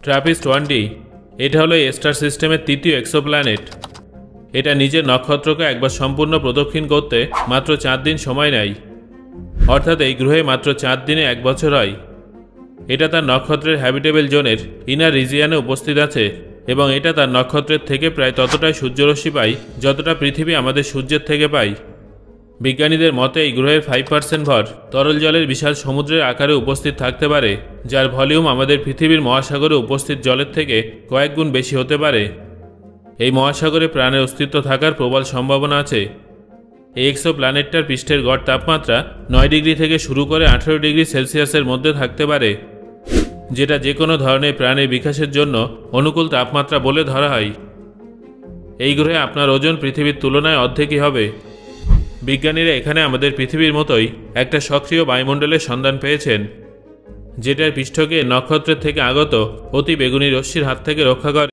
ট্রাপিস্ট 1D এটা হলো star সিস্টেমের তৃতীয় এক্সোপ্ল্যানেট। এটা নিজের নক্ষত্রকে একবার সম্পূর্ণ প্রদক্ষিণ করতে মাত্র 4 দিন সময় নেয়, অর্থাৎ এই গ্রহে মাত্র 4 দিনে 1 বছর হয়। এটা তার নক্ষত্রের হ্যাবিটেবল জোনের ইনার রিজিয়ানে উপস্থিত আছে এবং এটা তার নক্ষত্রের থেকে প্রায় ততটাই সূর্যরশ্মি পায় যতটা পৃথিবী আমাদের সূর্যের থেকে পায়। বিজ্ঞানীদের মতে এই গ্রহের 5% ভর তরল জলের বিশাল সমুদ্রের আকারে উপস্থিত থাকতে পারে, যার ভলিউম আমাদের পৃথিবীর মহাসাগরে উপস্থিত জলের থেকে কয়েক গুণ বেশি হতে পারে। এই মহাসাগরে প্রাণের অস্তিত্ব থাকার প্রবল সম্ভাবনা আছে। এই এক্সোপ্ল্যানেটটার পৃষ্ঠের গড় তাপমাত্রা 9 ডিগ্রি থেকে শুরু করে 18 ডিগ্রি সেলসিয়াসের মধ্যে থাকতে পারে, যেটা যে কোনো ধরনের প্রাণের বিকাশের জন্য অনুকূল তাপমাত্রা বলে ধরা হয়। এই গ্রহে আপনার ওজন পৃথিবীর তুলনায় অর্ধেকই হবে। বিজ্ঞানীরা এখানে আমাদের পৃথিবীর মতোই একটা সক্রিয় বায়ুমণ্ডলের সন্ধান পেয়েছেন, যেটার পৃষ্ঠকে নক্ষত্রের থেকে আগত অতি বেগুনি রশ্মির হাত থেকে রক্ষা করে।